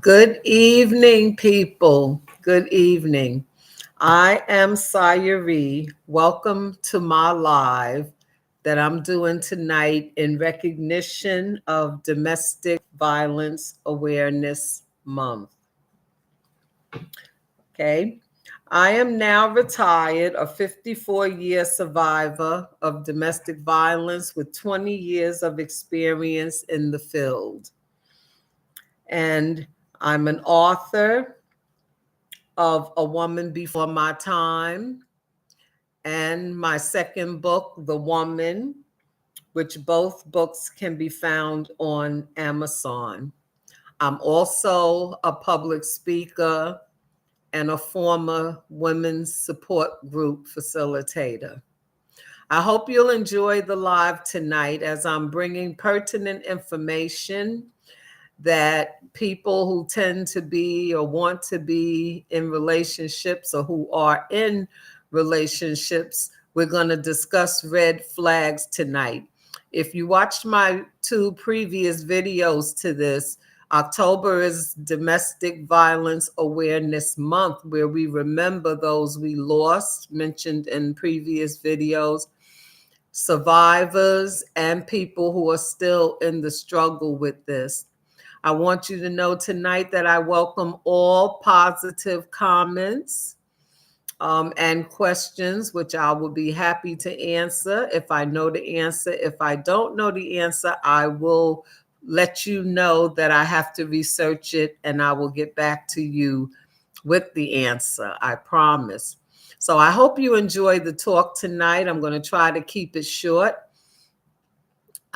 Good evening, people. Good evening. I am Sayuri. Welcome to my live that I'm doing tonight in recognition of Domestic Violence Awareness Month. Okay. I am now retired, a 54-year survivor of domestic violence with 20 years of experience in the field. And I'm an author of A Woman Before My Time and my second book, The Woman, which both books can be found on Amazon. I'm also a public speaker and a former women's support group facilitator. I hope you'll enjoy the live tonight as I'm bringing pertinent information that people who tend to be or want to be in relationships or who are in relationships, we're going to discuss red flags tonight. If you watched my two previous videos to this, October is Domestic Violence Awareness Month, where we remember those we lost, mentioned in previous videos, survivors, and people who are still in the struggle with this. I want you to know tonight that I welcome all positive comments and questions, which I will be happy to answer if I know the answer. If I don't know the answer, I will let you know that I have to research it and I will get back to you with the answer. I promise. So I hope you enjoyed the talk tonight. I'm going to try to keep it short.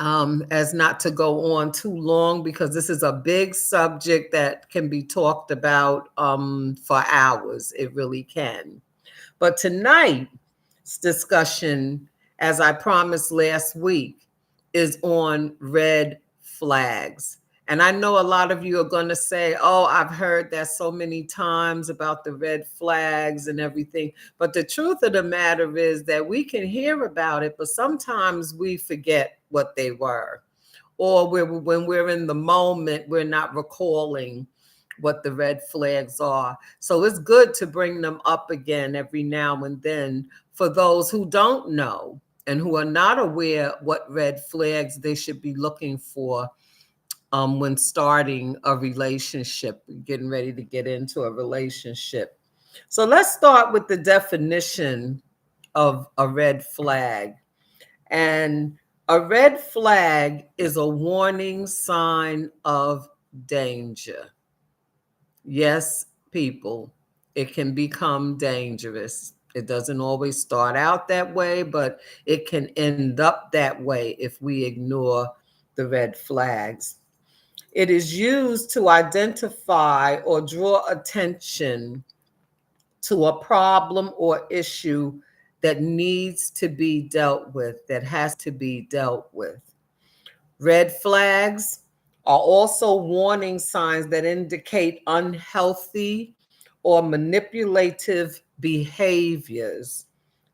As not to go on too long, because this is a big subject that can be talked about for hours. It really can. But tonight's discussion, as I promised last week, is on red flags. And I know a lot of you are going to say, oh, I've heard that so many times about the red flags and everything. But the truth of the matter is that we can hear about it, but sometimes we forget what they were. Or when we're in the moment, we're not recalling what the red flags are. So it's good to bring them up again every now and then for those who don't know and who are not aware what red flags they should be looking for when starting a relationship, getting ready to get into a relationship. So let's start with the definition of a red flag. And a red flag is a warning sign of danger. Yes, people, it can become dangerous. It doesn't always start out that way, but it can end up that way if we ignore the red flags. It is used to identify or draw attention to a problem or issue that needs to be dealt with, that has to be dealt with. Red flags are also warning signs that indicate unhealthy or manipulative behaviors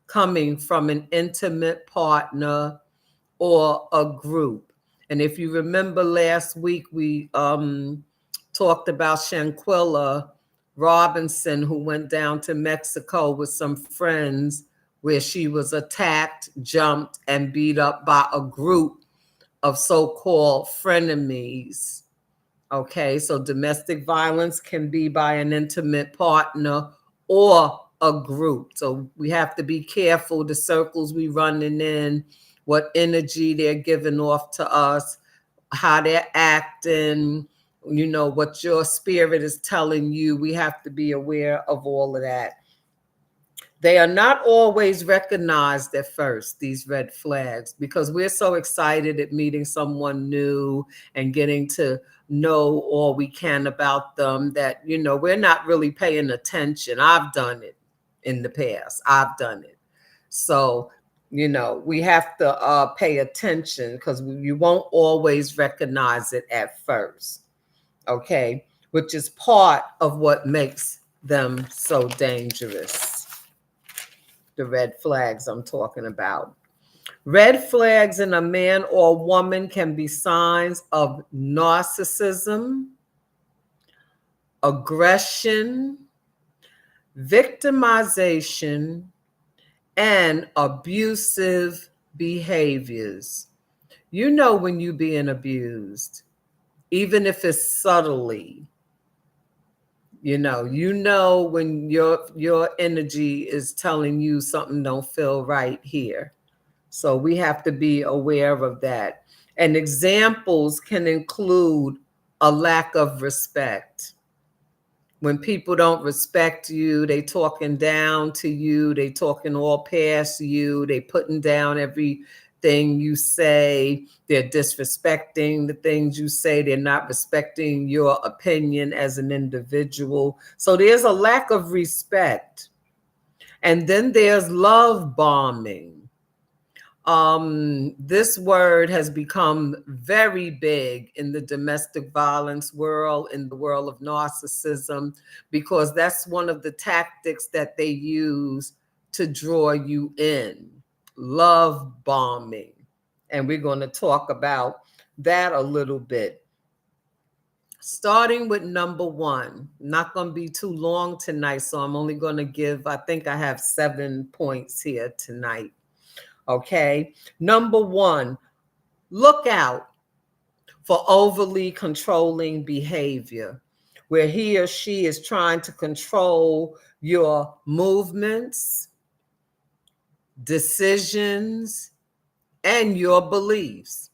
coming from an intimate partner or a group. And if you remember last week, we talked about Shanquilla Robinson, who went down to Mexico with some friends, where she was attacked, jumped, and beat up by a group of so-called frenemies. Okay, so domestic violence can be by an intimate partner or a group. So we have to be careful the circles we running in, what energy they're giving off to us, how they're acting, what your spirit is telling you. We have to be aware of all of that. They are not always recognized at first, these red flags, because we're so excited at meeting someone new and getting to know all we can about them that, we're not really paying attention. I've done it in the past. I've done it. So, we have to pay attention because you won't always recognize it at first. Okay. Which is part of what makes them so dangerous. The red flags I'm talking about. Red flags in a man or woman can be signs of narcissism, aggression, victimization, and abusive behaviors. You know when you're being abused, even if it's subtly. You know when your energy is telling you something don't feel right here. So we have to be aware of that. And examples can include a lack of respect. When people don't respect you, they talking down to you, they talking all past you, they putting down everything you say, they're disrespecting the things you say, they're not respecting your opinion as an individual. So there's a lack of respect. And then there's love bombing. This word has become very big in the domestic violence world, in the world of narcissism, because that's one of the tactics that they use to draw you in. Love bombing. And we're going to talk about that a little bit. Starting with number one, not going to be too long tonight, so I'm only going to give, I think I have 7 points here tonight. Okay. Number one, look out for overly controlling behavior, where he or she is trying to control your movements, decisions, and your beliefs.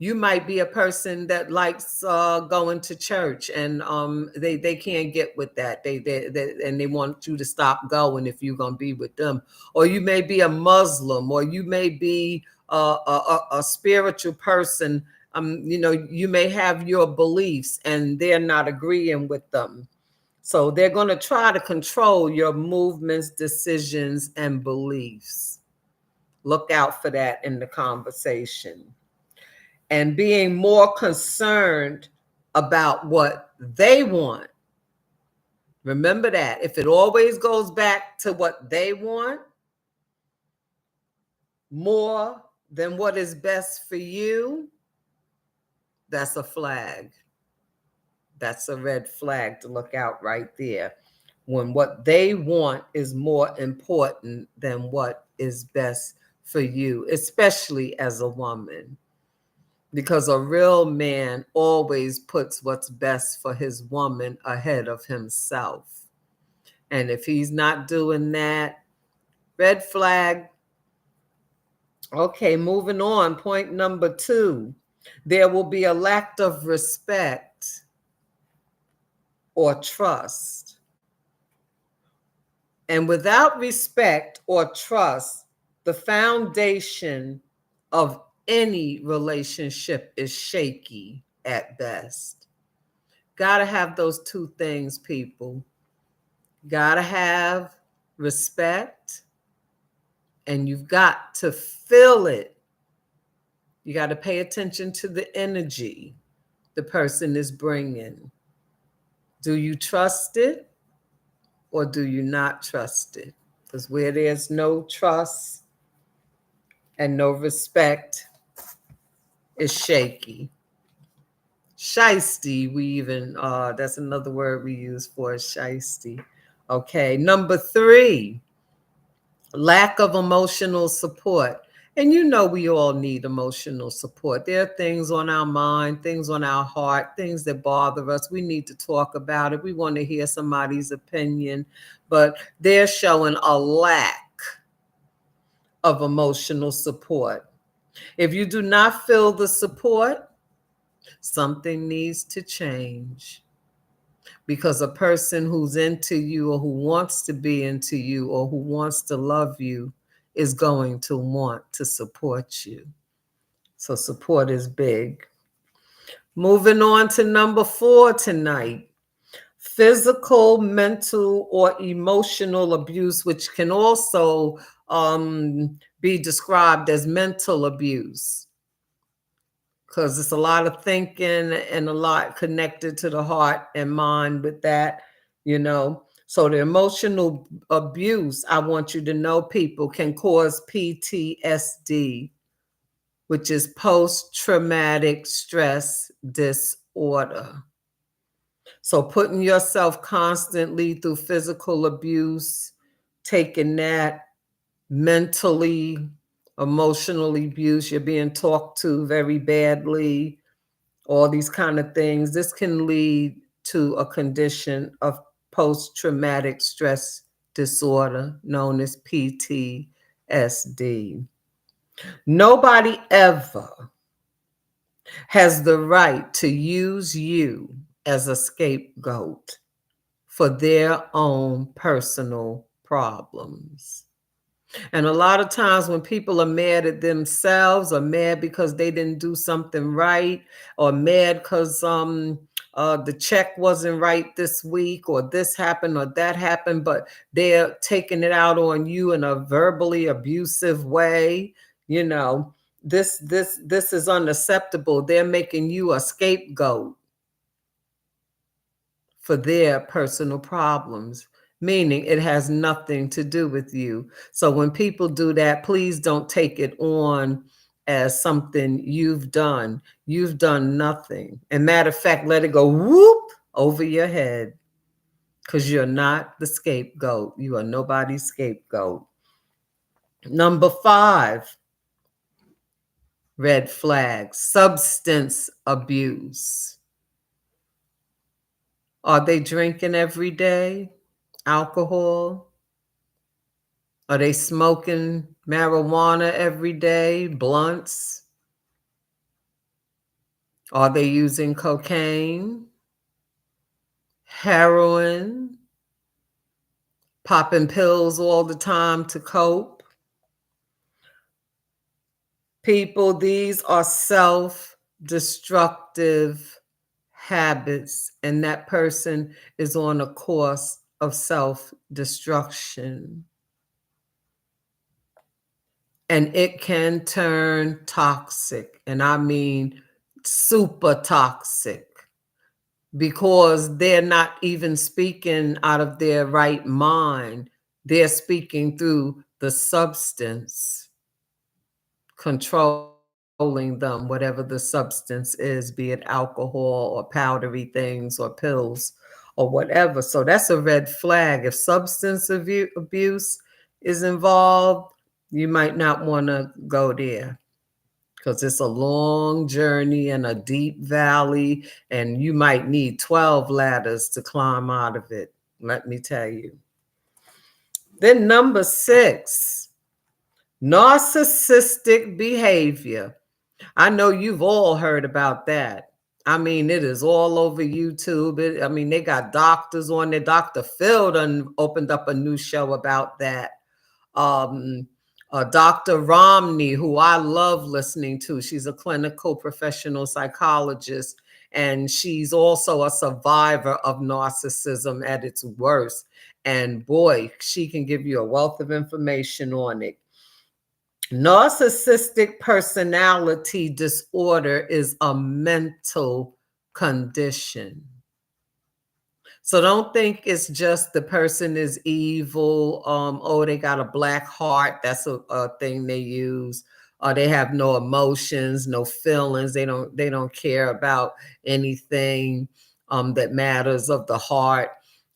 You might be a person that likes going to church, and they can't get with that. They want you to stop going if you're gonna be with them. Or you may be a Muslim, or you may be a spiritual person. You may have your beliefs, and they're not agreeing with them. So they're gonna try to control your movements, decisions, and beliefs. Look out for that in the conversation. And being more concerned about what they want. Remember that. If it always goes back to what they want more than what is best for you, that's a flag. That's a red flag to look out right there. When what they want is more important than what is best for you, especially as a woman. Because a real man always puts what's best for his woman ahead of himself. And if he's not doing that, red flag. Okay, moving on. Point number two, there will be a lack of respect or trust. And without respect or trust, the foundation of any relationship is shaky at best. Gotta have those two things, people. Gotta have respect, and you've got to feel it. You got to pay attention to the energy the person is bringing. Do you trust it, or do you not trust it? Because where there's no trust and no respect, is shaky. Shiesty, we even, that's another word we use for shiesty. Okay, number three, lack of emotional support. And we all need emotional support. There are things on our mind, things on our heart, things that bother us. We need to talk about it. We want to hear somebody's opinion, but they're showing a lack of emotional support. If you do not feel the support, something needs to change. Because a person who's into you, or who wants to be into you, or who wants to love you is going to want to support you. So support is big. Moving on to number 4 tonight. Physical, mental, or emotional abuse, which can also be described as mental abuse, because it's a lot of thinking and a lot connected to the heart and mind with that. So the emotional abuse, I want you to know, people, can cause PTSD, which is post-traumatic stress disorder. So putting yourself constantly through physical abuse, taking that mentally, emotionally abuse, you're being talked to very badly, all these kind of things. This can lead to a condition of post-traumatic stress disorder known as PTSD. Nobody ever has the right to use you as a scapegoat for their own personal problems. And a lot of times when people are mad at themselves or mad because they didn't do something right or mad because the check wasn't right this week or this happened or that happened, but they're taking it out on you in a verbally abusive way, you know, this is unacceptable. They're making you a scapegoat for their personal problems, meaning it has nothing to do with you. So when people do that, please don't take it on as something you've done. You've done nothing. And matter of fact, let it go whoop over your head, because you're not the scapegoat. You are nobody's scapegoat. Number 5, red flag, substance abuse. Are they drinking every day? Alcohol? Are they smoking marijuana every day, blunts? Are they using cocaine, heroin, popping pills all the time to cope? People, these are self-destructive habits, and that person is on a course of self-destruction. And it can turn toxic, and I mean super toxic, because they're not even speaking out of their right mind. They're speaking through the substance controlling them, whatever the substance is, be it alcohol or powdery things or pills or whatever. So that's a red flag. If substance abuse is involved, you might not want to go there, because it's a long journey and a deep valley, and you might need 12 ladders to climb out of it, let me tell you. Then number 6, narcissistic behavior. I know you've all heard about that. I mean, it is all over YouTube. I mean, they got doctors on there. Dr. Phil done opened up a new show about that. um, Dr. Romney, who I love listening to. She's a clinical professional psychologist, and she's also a survivor of narcissism at its worst. And boy, she can give you a wealth of information on it. Narcissistic personality disorder is a mental condition. So don't think it's just the person is evil. Oh, they got a black heart. That's a thing they use. Or they have no emotions, no feelings. They don't care about anything that matters of the heart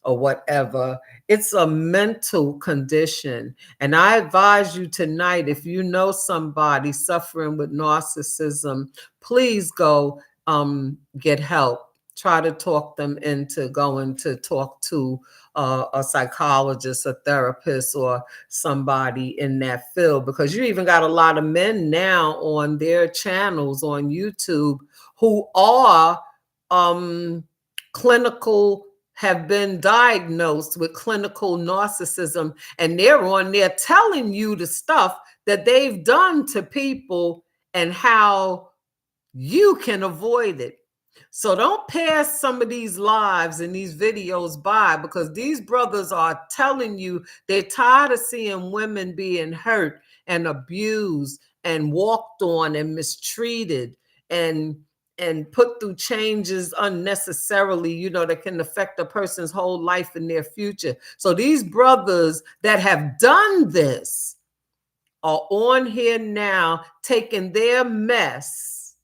or whatever. It's a mental condition. And I advise you tonight, if you know somebody suffering with narcissism, please go get help. Try to talk them into going to talk to a psychologist, a therapist, or somebody in that field, because you even got a lot of men now on their channels on YouTube who are clinical, have been diagnosed with clinical narcissism, and they're on there telling you the stuff that they've done to people and how you can avoid it. So don't pass some of these lives and these videos by, because these brothers are telling you they're tired of seeing women being hurt and abused and walked on and mistreated and put through changes unnecessarily, you know, that can affect a person's whole life and their future. So these brothers that have done this are on here now taking their mess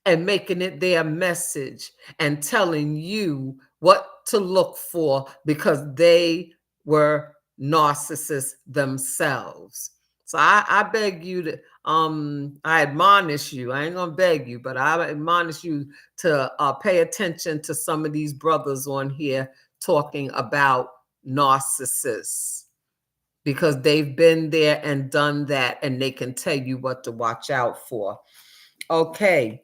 and making it their message and telling you what to look for because they were narcissists themselves. So I beg you to, I admonish you, I ain't gonna beg you, but I admonish you to pay attention to some of these brothers on here talking about narcissists, because they've been there and done that, and they can tell you what to watch out for. Okay.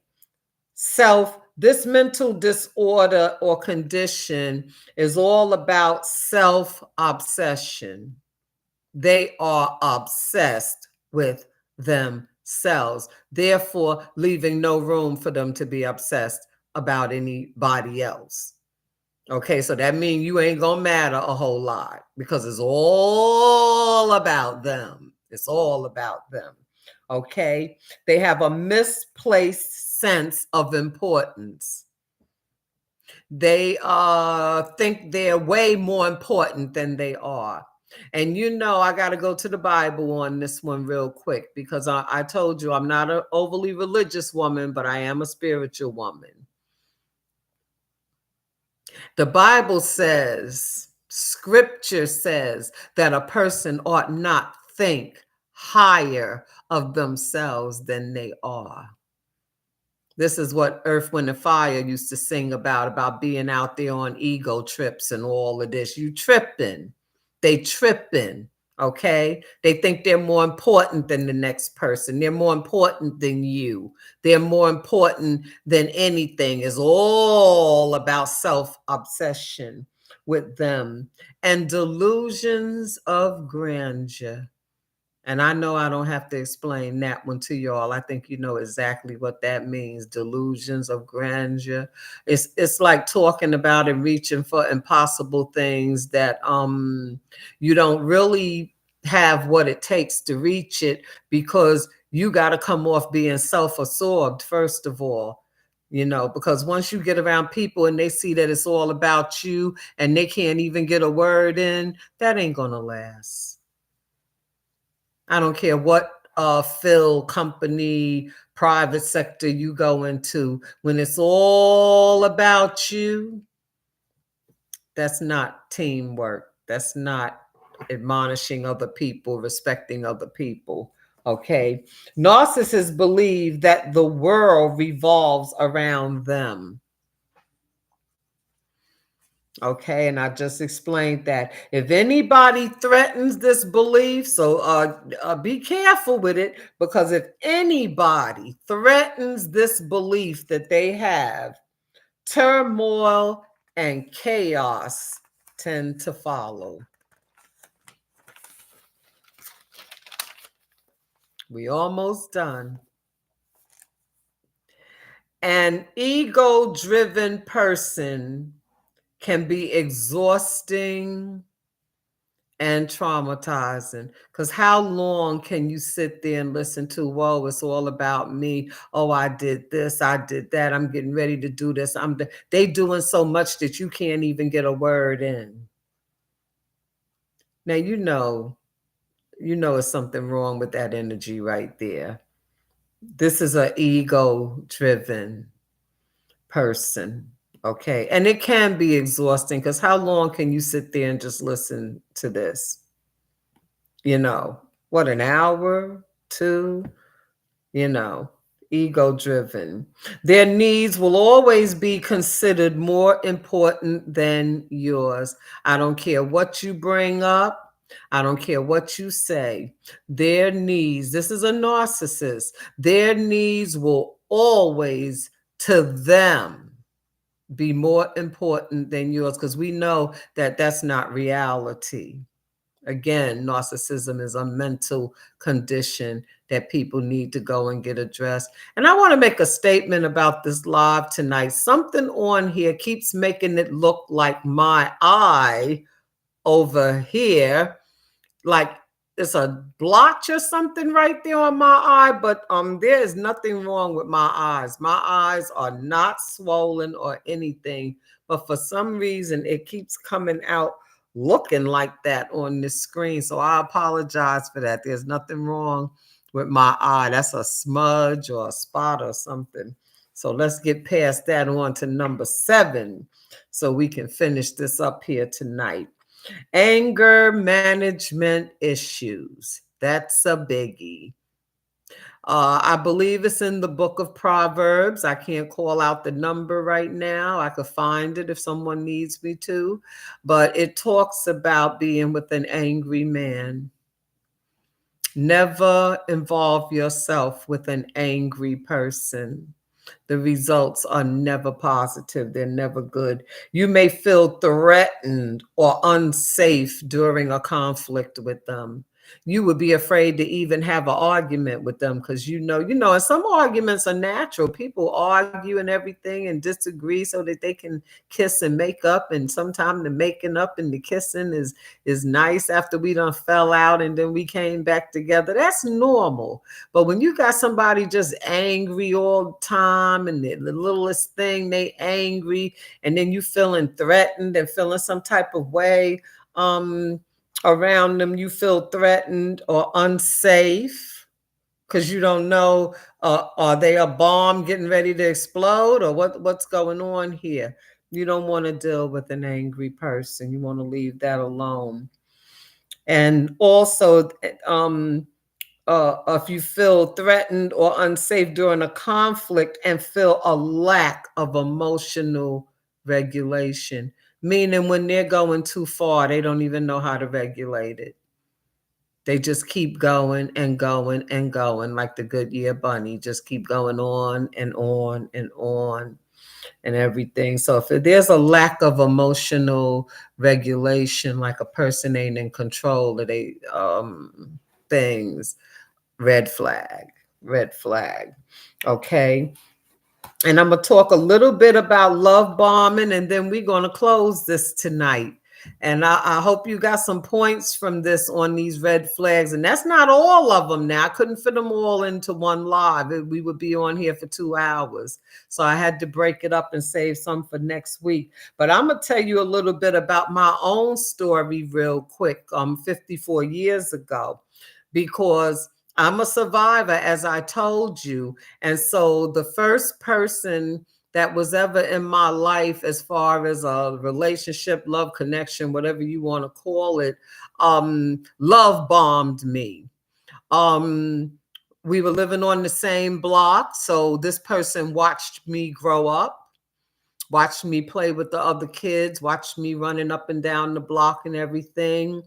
This mental disorder or condition is all about self-obsession. They are obsessed with themselves, therefore leaving no room for them to be obsessed about anybody else. Okay, so that means you ain't gonna matter a whole lot because it's all about them. It's all about them. Okay, they have a misplaced sense of importance. They think they're way more important than they are. And you know, I got to go to the Bible on this one real quick, because I told you I'm not an overly religious woman, but I am a spiritual woman. The Bible says, scripture says, that a person ought not think higher of themselves than they are. This is what Earth, Wind, and Fire used to sing about being out there on ego trips and all of this. You tripping. They tripping. Okay, they think they're more important than the next person. They're more important than you. They're more important than anything. It's all about self-obsession with them and delusions of grandeur. And I know I don't have to explain that one to y'all. I think you know exactly what that means. Delusions of grandeur. It's like talking about and reaching for impossible things that you don't really have what it takes to reach it, because you got to come off being self-absorbed first of all. You know, because once you get around people and they see that it's all about you and they can't even get a word in, that ain't gonna last. I don't care what field, company, private sector you go into. When it's all about you, that's not teamwork. That's not admonishing other people, respecting other people. Okay. Narcissists believe that the world revolves around them. Okay, and I just explained that. If anybody threatens this belief, so be careful with it, because if anybody threatens this belief that they have, turmoil and chaos tend to follow. We almost done. An ego-driven person can be exhausting and traumatizing, because how long can you sit there and listen to, whoa, it's all about me, oh, I did this, I did that, I'm getting ready to do this, they doing so much that you can't even get a word in. Now you know it's something wrong with that energy right there. This is an ego driven person. Okay, and it can be exhausting, because how long can you sit there and just listen to this? You know, what, an hour, two, ego driven. Their needs will always be considered more important than yours. I don't care what you bring up. I don't care what you say. Their needs, this is a narcissist, their needs will always, to them, be more important than yours, because we know that that's not reality. Again, narcissism is a mental condition that people need to go and get addressed. And I want to make a statement about this live tonight. Something on here keeps making it look like my eye over here, like it's a blotch or something right there on my eye, but there is nothing wrong with my eyes. My eyes are not swollen or anything, but for some reason it keeps coming out looking like that on this screen. So I apologize for that. There's nothing wrong with my eye. That's a smudge or a spot or something. So let's get past that on to number 7 so we can finish this up here tonight. Anger management issues. That's a biggie. I believe it's in the book of Proverbs. I can't call out the number right now. I could find it if someone needs me to. But it talks about being with an angry man. Never involve yourself with an angry person. The results are never positive. They're never good. You may feel threatened or unsafe during a conflict with them. You would be afraid to even have an argument with them because and some arguments are natural. People argue and everything and disagree so that they can kiss and make up. And sometimes the making up and the kissing is nice after we done fell out and then we came back together. That's normal. But when you got somebody just angry all the time and the littlest thing they angry, and then you feeling threatened and feeling some type of way around them, you feel threatened or unsafe because you don't know, are they a bomb getting ready to explode or what's going on here? You don't want to deal with an angry person. You want to leave that alone. And also, if you feel threatened or unsafe during a conflict and feel a lack of emotional regulation, meaning when they're going too far, they don't even know how to regulate it. They just keep going and going and going like the Goodyear bunny, just keep going on and on and on and everything. So if there's a lack of emotional regulation, like a person ain't in control of they things, red flag, red flag. Okay. And I'm going to talk a little bit about love bombing, and then we're going to close this tonight. And I hope you got some points from this on these red flags. And that's not all of them now. I couldn't fit them all into one live. We would be on here for 2 hours. So I had to break it up and save some for next week. But I'm going to tell you a little bit about my own story real quick, 54 years ago, because I'm a survivor, as I told you. And so the first person that was ever in my life, as far as a relationship, love connection, whatever you want to call it, love bombed me. We were living on the same block. So this person watched me grow up, watched me play with the other kids, watched me running up and down the block and everything.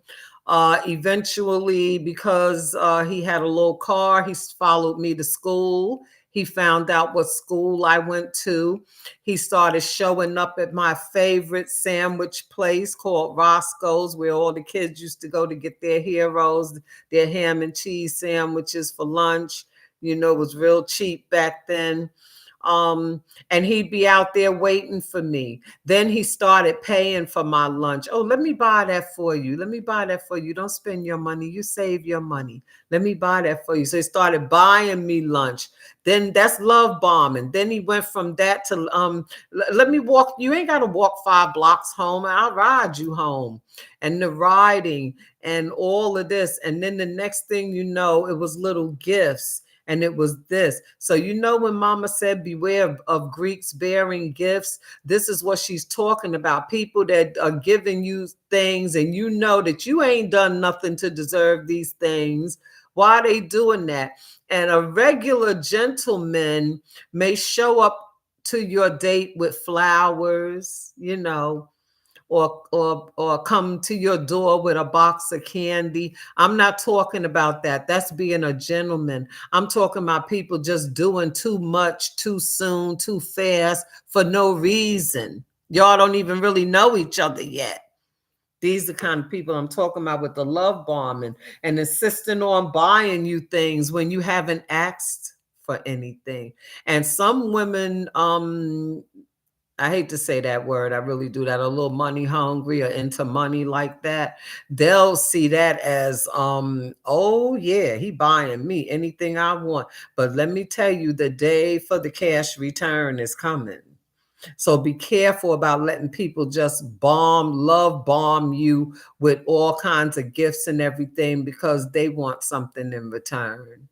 Eventually, because he had a little car, he followed me to school. He found out what school I went to. He started showing up at my favorite sandwich place called Roscoe's, where all the kids used to go to get their heroes, their ham and cheese sandwiches for lunch. It was real cheap back then. And he'd be out there waiting for me. Then he started paying for my lunch. Oh, let me buy that for you. Let me buy that for you. Don't spend your money. You save your money. Let me buy that for you. So he started buying me lunch. Then that's love bombing. Then he went from that to let me walk. You ain't got to walk 5 blocks home. I'll ride you home. And the riding and all of this. And then the next thing you know, it was little gifts. And it was this. So when Mama said, beware of Greeks bearing gifts, this is what she's talking about. People that are giving you things and you know that you ain't done nothing to deserve these things. Why are they doing that? And a regular gentleman may show up to your date with flowers, or come to your door with a box of candy. I'm not talking about that. That's being a gentleman. I'm talking about people just doing too much, too soon, too fast, for no reason. Y'all don't even really know each other yet. These are the kind of people I'm talking about with the love bombing and insisting on buying you things when you haven't asked for anything. And some women, I hate to say that word. I really do that. A little money hungry or into money like that. They'll see that as, oh yeah, he buying me anything I want. But let me tell you, the day for the cash return is coming. So be careful about letting people just love bomb you with all kinds of gifts and everything because they want something in return.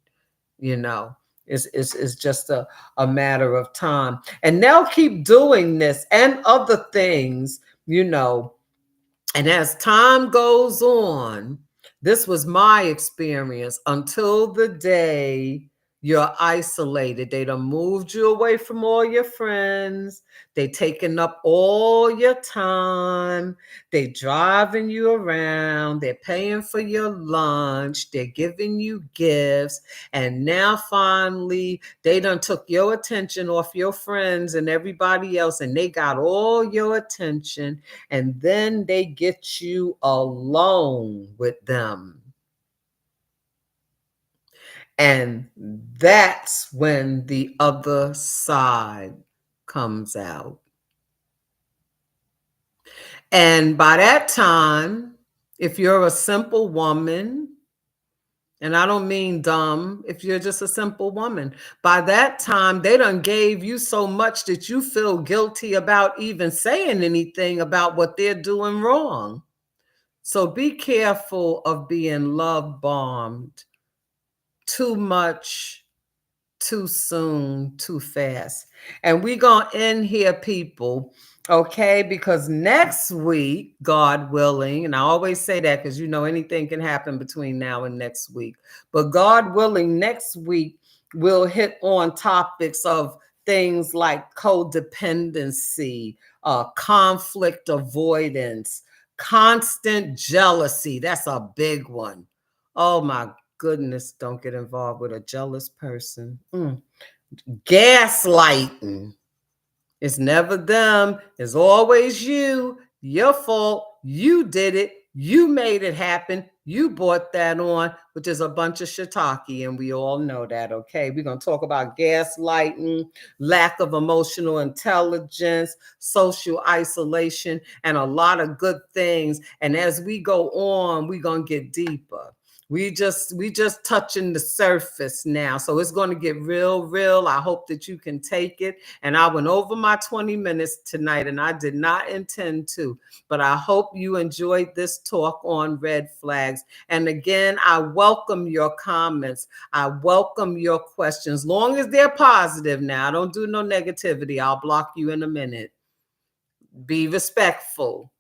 It's just a matter of time. And they'll keep doing this and other things, you know. And as time goes on, this was my experience until the day you're isolated. They done moved you away from all your friends. They taking up all your time. They driving you around. They're paying for your lunch. They're giving you gifts. And now finally, they done took your attention off your friends and everybody else, and they got all your attention, and then they get you alone with them. And that's when the other side comes out. And by that time, if you're a simple woman, and I don't mean dumb, if you're just a simple woman, by that time, they done gave you so much that you feel guilty about even saying anything about what they're doing wrong. So be careful of being love bombed too much, too soon, too fast. And we gonna end here, people, okay? Because next week, God willing, and I always say that because you know anything can happen between now and next week. But God willing, next week we'll hit on topics of things like codependency, conflict avoidance, constant jealousy. That's a big one. Oh my goodness, don't get involved with a jealous person. Gaslighting. It's never them. It's always you. Your fault. You did it. You made it happen. You brought that on, which is a bunch of shiitake, and we all know that, okay? We're going to talk about gaslighting, lack of emotional intelligence, social isolation, and a lot of good things. And as we go on, we're going to get deeper. We just touching the surface now. So it's going to get real. I hope that you can take it. And I went over my 20 minutes tonight, and I did not intend to, but I hope you enjoyed this talk on red flags. And again, I welcome your comments. I welcome your questions, long as they're positive. Now, I don't do no negativity. I'll block you in a minute. Be respectful.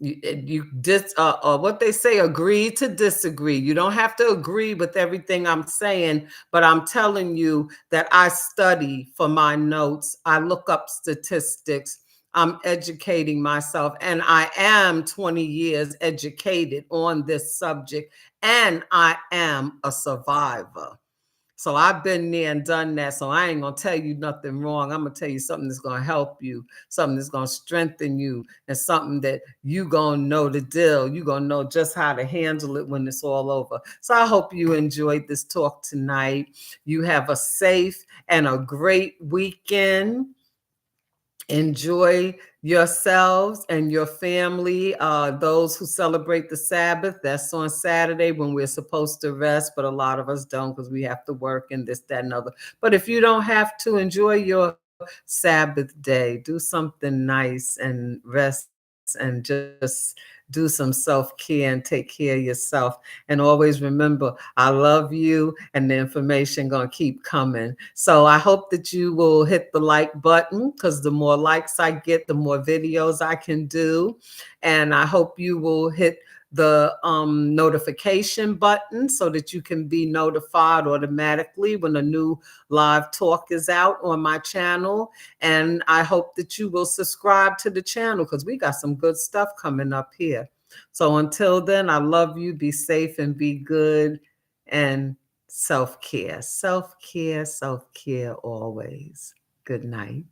What they say, agree to disagree. You don't have to agree with everything I'm saying, but I'm telling you that I study for my notes. I look up statistics. I'm educating myself, and I am 20 years educated on this subject, and I am a survivor. So I've been there and done that. So I ain't going to tell you nothing wrong. I'm going to tell you something that's going to help you, something that's going to strengthen you, and something that you going to know the deal. You're going to know just how to handle it when it's all over. So I hope you enjoyed this talk tonight. You have a safe and a great weekend. Enjoy yourselves and your family. Those who celebrate the Sabbath, that's on Saturday when we're supposed to rest, but a lot of us don't because we have to work and this, that, and other. But if you don't have to, enjoy your Sabbath day. Do something nice and rest and just do some self-care and take care of yourself. And always remember, I love you, and the information gonna keep coming. So I hope that you will hit the like button, because the more likes I get, the more videos I can do. And I hope you will hit the notification button so that you can be notified automatically when a new live talk is out on my channel. And I hope that you will subscribe to the channel, because we got some good stuff coming up here. So until then, I love you. Be safe and be good. And self-care always. Good night.